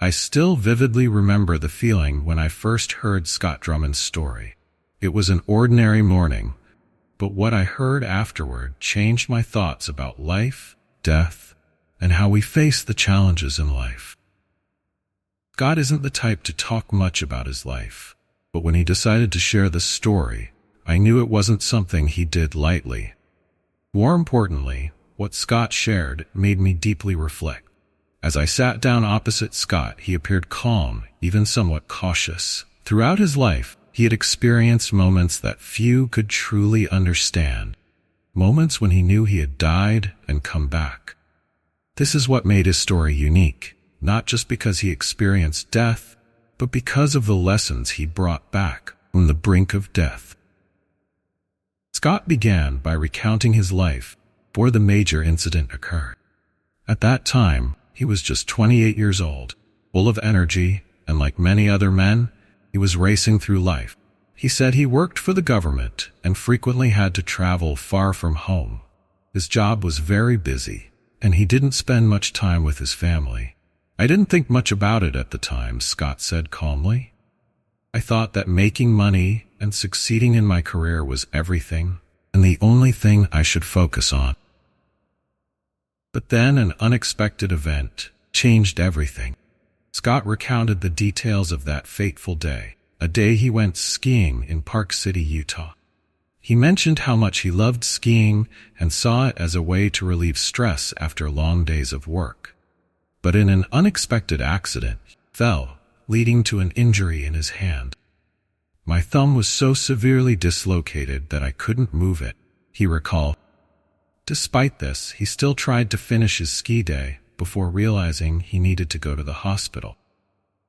I still vividly remember the feeling when I first heard Scott Drummond's story. It was an ordinary morning, but what I heard afterward changed my thoughts about life, death, and how we face the challenges in life. Scott isn't the type to talk much about his life, but when he decided to share this story, I knew it wasn't something he did lightly. More importantly, what Scott shared made me deeply reflect. As I sat down opposite Scott, he appeared calm, even somewhat cautious. Throughout his life, he had experienced moments that few could truly understand. Moments when he knew he had died and come back. This is what made his story unique, not just because he experienced death, but because of the lessons he brought back from the brink of death. Scott began by recounting his life before the major incident occurred. At that time, he was just 28 years old, full of energy, and like many other men, he was racing through life. He said he worked for the government and frequently had to travel far from home. His job was very busy, and he didn't spend much time with his family. I didn't think much about it at the time, Scott said calmly. I thought that making money and succeeding in my career was everything, and the only thing I should focus on. But then an unexpected event changed everything. Scott recounted the details of that fateful day, a day he went skiing in Park City, Utah. He mentioned how much he loved skiing and saw it as a way to relieve stress after long days of work. But in an unexpected accident, he fell, leading to an injury in his hand. My thumb was so severely dislocated that I couldn't move it, he recalled. Despite this, he still tried to finish his ski day before realizing he needed to go to the hospital.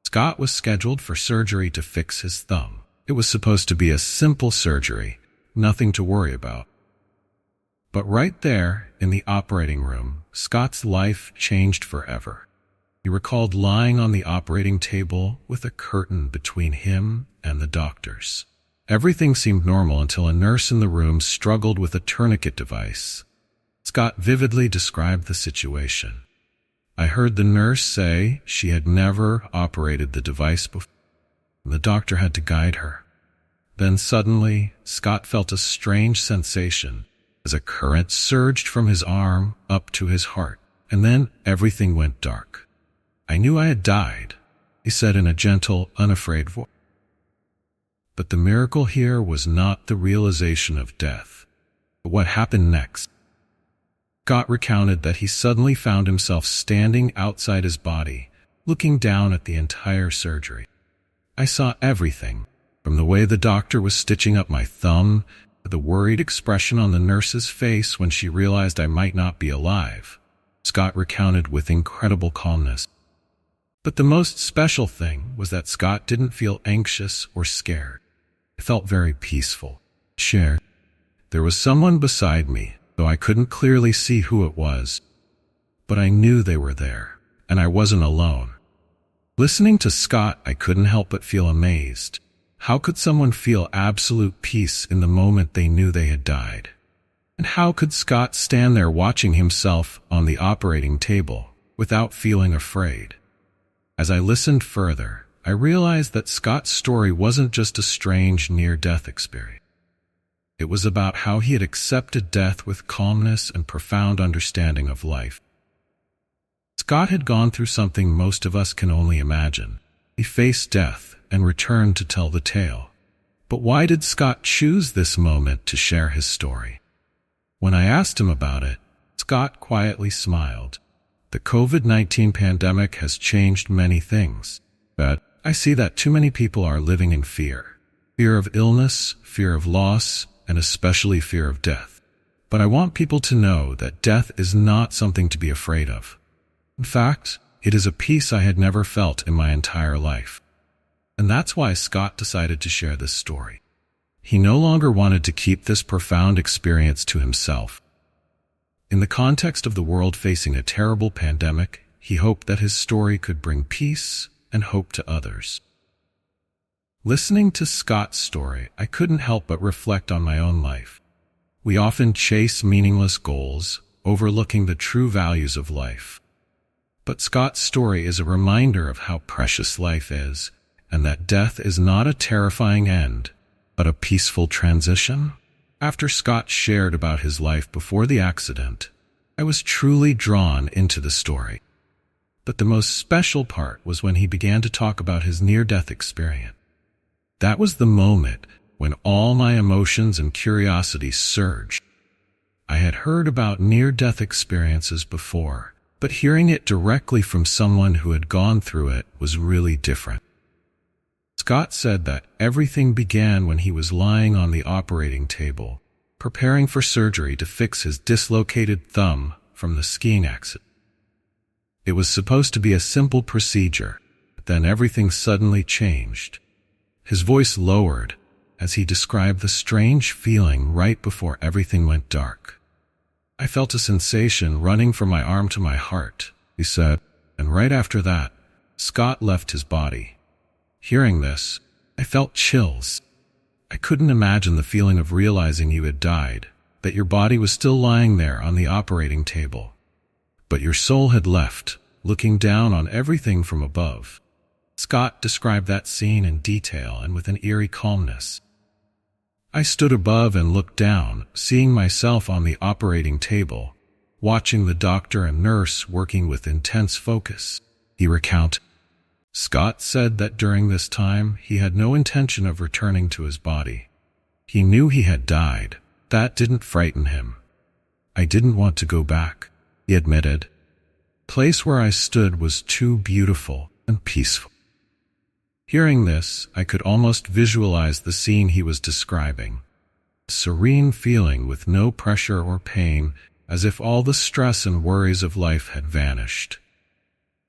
Scott was scheduled for surgery to fix his thumb. It was supposed to be a simple surgery, nothing to worry about. But right there, in the operating room, Scott's life changed forever. He recalled lying on the operating table with a curtain between him and the doctors. Everything seemed normal until a nurse in the room struggled with a tourniquet device. Scott vividly described the situation. I heard the nurse say she had never operated the device before. The doctor had to guide her. Then suddenly, Scott felt a strange sensation as a current surged from his arm up to his heart, and then everything went dark. I knew I had died, he said in a gentle, unafraid voice. But the miracle here was not the realization of death, but what happened next. Scott recounted that he suddenly found himself standing outside his body, looking down at the entire surgery. I saw everything, from the way the doctor was stitching up my thumb to the worried expression on the nurse's face when she realized I might not be alive. Scott recounted with incredible calmness. But the most special thing was that Scott didn't feel anxious or scared. It felt very peaceful. Shared. There was someone beside me, though I couldn't clearly see who it was. But I knew they were there, and I wasn't alone. Listening to Scott, I couldn't help but feel amazed. How could someone feel absolute peace in the moment they knew they had died? And how could Scott stand there watching himself on the operating table without feeling afraid? As I listened further, I realized that Scott's story wasn't just a strange near-death experience. It was about how he had accepted death with calmness and profound understanding of life. Scott had gone through something most of us can only imagine. He faced death and returned to tell the tale. But why did Scott choose this moment to share his story? When I asked him about it, Scott quietly smiled. The COVID-19 pandemic has changed many things, but I see that too many people are living in fear. Fear of illness, fear of loss, and especially fear of death. But I want people to know that death is not something to be afraid of. In fact, it is a peace I had never felt in my entire life. And that's why Scott decided to share this story. He no longer wanted to keep this profound experience to himself. In the context of the world facing a terrible pandemic, he hoped that his story could bring peace and hope to others. Listening to Scott's story, I couldn't help but reflect on my own life. We often chase meaningless goals, overlooking the true values of life. But Scott's story is a reminder of how precious life is, and that death is not a terrifying end, but a peaceful transition. After Scott shared about his life before the accident, I was truly drawn into the story. But the most special part was when he began to talk about his near-death experience. That was the moment when all my emotions and curiosity surged. I had heard about near-death experiences before, but hearing it directly from someone who had gone through it was really different. Scott said that everything began when he was lying on the operating table, preparing for surgery to fix his dislocated thumb from the skiing accident. It was supposed to be a simple procedure, but then everything suddenly changed. His voice lowered as he described the strange feeling right before everything went dark. I felt a sensation running from my arm to my heart, he said, and right after that, Scott left his body. Hearing this, I felt chills. I couldn't imagine the feeling of realizing you had died, that your body was still lying there on the operating table. But your soul had left, looking down on everything from above. Scott described that scene in detail and with an eerie calmness. I stood above and looked down, seeing myself on the operating table, watching the doctor and nurse working with intense focus, he recounted. Scott said that during this time he had no intention of returning to his body. He knew he had died. That didn't frighten him. I didn't want to go back, he admitted. The place where I stood was too beautiful and peaceful. Hearing this, I could almost visualize the scene he was describing. A serene feeling with no pressure or pain, as if all the stress and worries of life had vanished.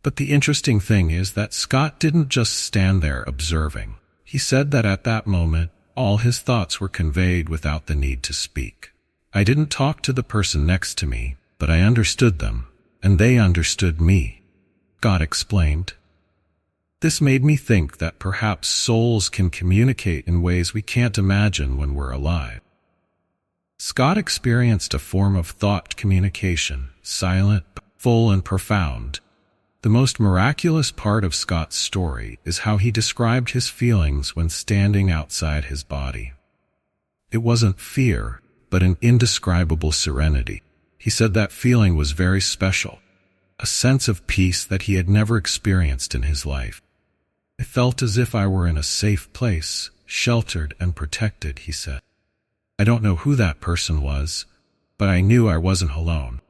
But the interesting thing is that Scott didn't just stand there observing. He said that at that moment, all his thoughts were conveyed without the need to speak. I didn't talk to the person next to me, but I understood them, and they understood me, Scott explained. This made me think that perhaps souls can communicate in ways we can't imagine when we're alive. Scott experienced a form of thought communication, silent, full, and profound. The most miraculous part of Scott's story is how he described his feelings when standing outside his body. It wasn't fear, but an indescribable serenity. He said that feeling was very special, a sense of peace that he had never experienced in his life. I felt as if I were in a safe place, sheltered and protected, he said. I don't know who that person was, but I knew I wasn't alone.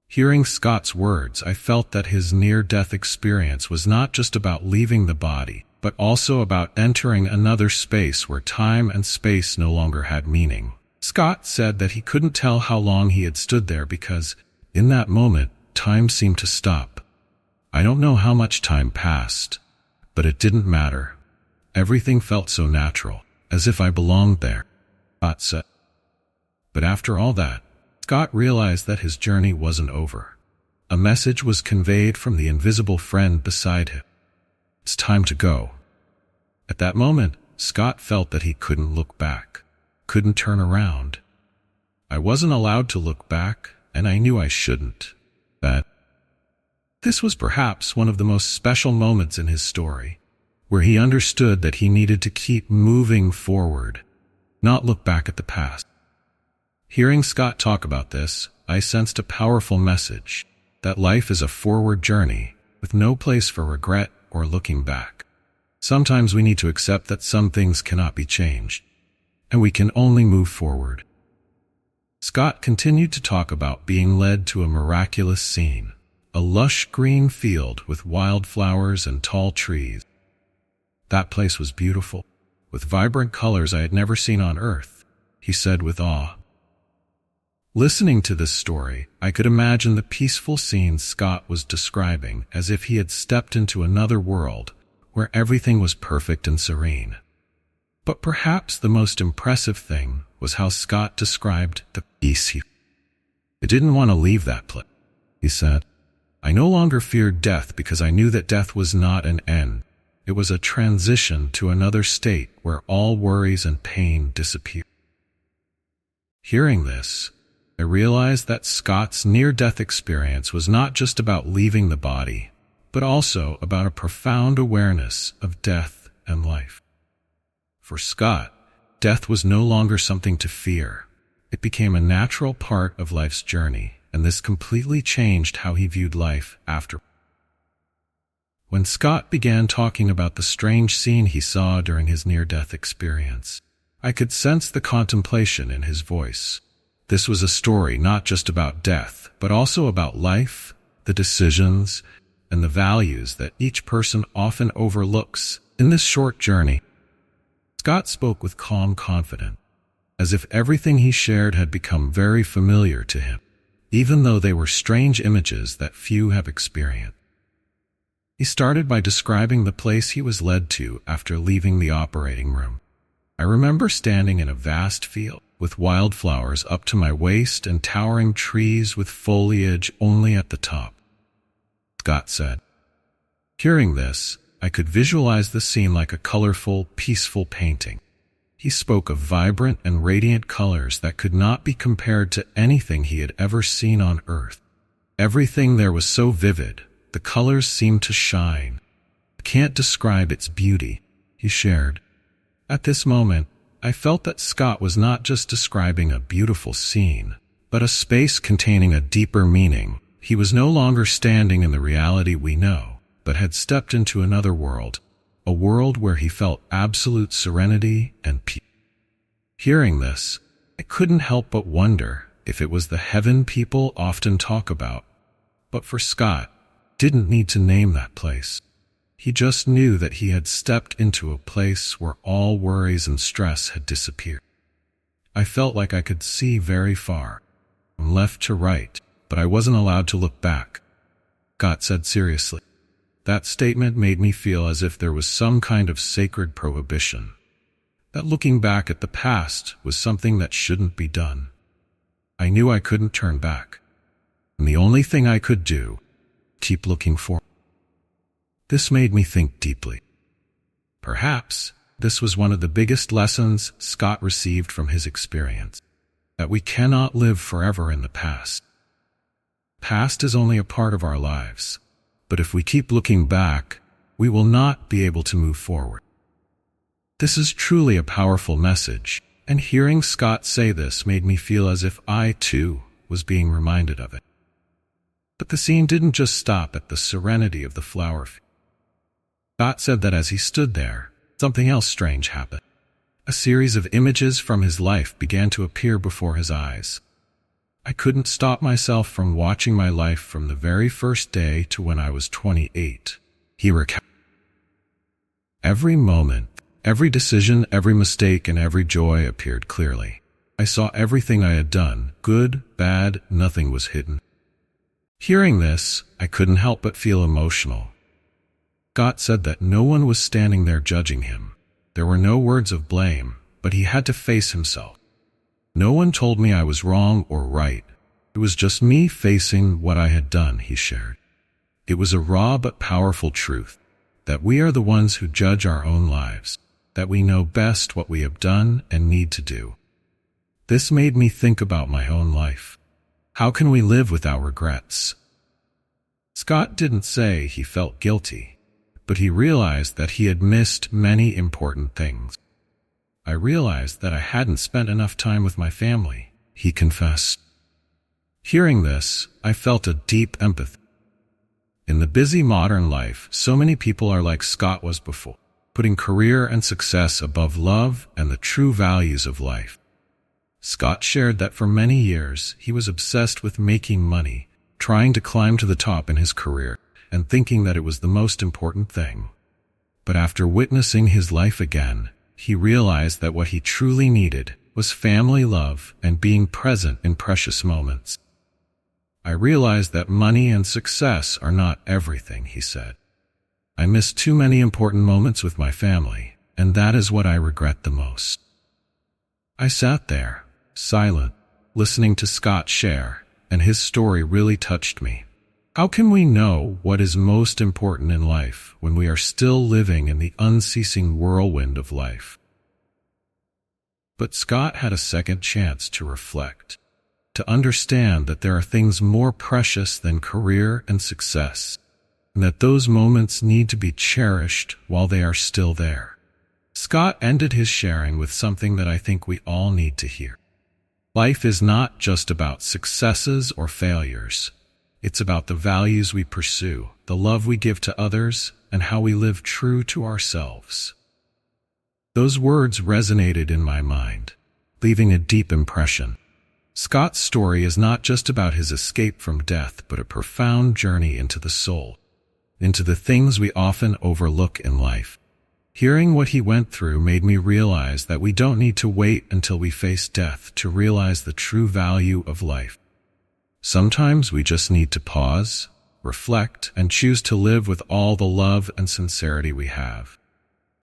Hearing Scott's words, I felt that his near-death experience was not just about leaving the body, but also about entering another space where time and space no longer had meaning. Scott said that he couldn't tell how long he had stood there because, in that moment, time seemed to stop. I don't know how much time passed, but it didn't matter. Everything felt so natural, as if I belonged there, Scott said. But after all that, Scott realized that his journey wasn't over. A message was conveyed from the invisible friend beside him. It's time to go. At that moment, Scott felt that he couldn't look back, couldn't turn around. I wasn't allowed to look back, and I knew I shouldn't. This was perhaps one of the most special moments in his story, where he understood that he needed to keep moving forward, not look back at the past. Hearing Scott talk about this, I sensed a powerful message, that life is a forward journey, with no place for regret or looking back. Sometimes we need to accept that some things cannot be changed, and we can only move forward. Scott continued to talk about being led to a miraculous scene, a lush green field with wildflowers and tall trees. That place was beautiful, with vibrant colors I had never seen on Earth, he said with awe. Listening to this story, I could imagine the peaceful scene Scott was describing as if he had stepped into another world where everything was perfect and serene. But perhaps the most impressive thing was how Scott described the peace he didn't want to leave that place, he said. I no longer feared death because I knew that death was not an end. It was a transition to another state where all worries and pain disappeared. Hearing this, I realized that Scott's near-death experience was not just about leaving the body, but also about a profound awareness of death and life. For Scott, death was no longer something to fear. It became a natural part of life's journey, and this completely changed how he viewed life after. When Scott began talking about the strange scene he saw during his near-death experience, I could sense the contemplation in his voice. This was a story not just about death, but also about life, the decisions, and the values that each person often overlooks in this short journey. Scott spoke with calm confidence, as if everything he shared had become very familiar to him, even though they were strange images that few have experienced. He started by describing the place he was led to after leaving the operating room. I remember standing in a vast field with wildflowers up to my waist and towering trees with foliage only at the top, Scott said. Hearing this, I could visualize the scene like a colorful, peaceful painting. He spoke of vibrant and radiant colors that could not be compared to anything he had ever seen on Earth. Everything there was so vivid, the colors seemed to shine. I can't describe its beauty, he shared. At this moment, I felt that Scott was not just describing a beautiful scene, but a space containing a deeper meaning. He was no longer standing in the reality we know, but had stepped into another world, a world where he felt absolute serenity and peace. Hearing this, I couldn't help but wonder if it was the heaven people often talk about. But for Scott, didn't need to name that place. He just knew that he had stepped into a place where all worries and stress had disappeared. I felt like I could see very far, from left to right, but I wasn't allowed to look back, Scott said seriously. That statement made me feel as if there was some kind of sacred prohibition, that looking back at the past was something that shouldn't be done. I knew I couldn't turn back, and the only thing I could do, keep looking forward. This made me think deeply. Perhaps this was one of the biggest lessons Scott received from his experience, that we cannot live forever in the past. Past is only a part of our lives, but if we keep looking back, we will not be able to move forward. This is truly a powerful message, and hearing Scott say this made me feel as if I, too, was being reminded of it. But the scene didn't just stop at the serenity of the flower field. Scott said that as he stood there, something else strange happened. A series of images from his life began to appear before his eyes. I couldn't stop myself from watching my life from the very first day to when I was 28, he recounted. Every moment, every decision, every mistake, and every joy appeared clearly. I saw everything I had done, good, bad, nothing was hidden. Hearing this, I couldn't help but feel emotional. Scott said that no one was standing there judging him. There were no words of blame, but he had to face himself. No one told me I was wrong or right. It was just me facing what I had done, he shared. It was a raw but powerful truth, that we are the ones who judge our own lives, that we know best what we have done and need to do. This made me think about my own life. How can we live without regrets? Scott didn't say he felt guilty, but he realized that he had missed many important things. I realized that I hadn't spent enough time with my family, he confessed. Hearing this, I felt a deep empathy. In the busy modern life, so many people are like Scott was before, putting career and success above love and the true values of life. Scott shared that for many years he was obsessed with making money, trying to climb to the top in his career, and thinking that it was the most important thing. But after witnessing his life again, he realized that what he truly needed was family love and being present in precious moments. I realized that money and success are not everything, he said. I missed too many important moments with my family, and that is what I regret the most. I sat there, silent, listening to Scott share, and his story really touched me. How can we know what is most important in life when we are still living in the unceasing whirlwind of life? But Scott had a second chance to reflect. to understand that there are things more precious than career and success, and that those moments need to be cherished while they are still there. Scott ended his sharing with something that I think we all need to hear. Life is not just about successes or failures. It's about the values we pursue, the love we give to others, and how we live true to ourselves. Those words resonated in my mind, leaving a deep impression. Scott's story is not just about his escape from death, but a profound journey into the soul, into the things we often overlook in life. Hearing what he went through made me realize that we don't need to wait until we face death to realize the true value of life. Sometimes we just need to pause, reflect, and choose to live with all the love and sincerity we have.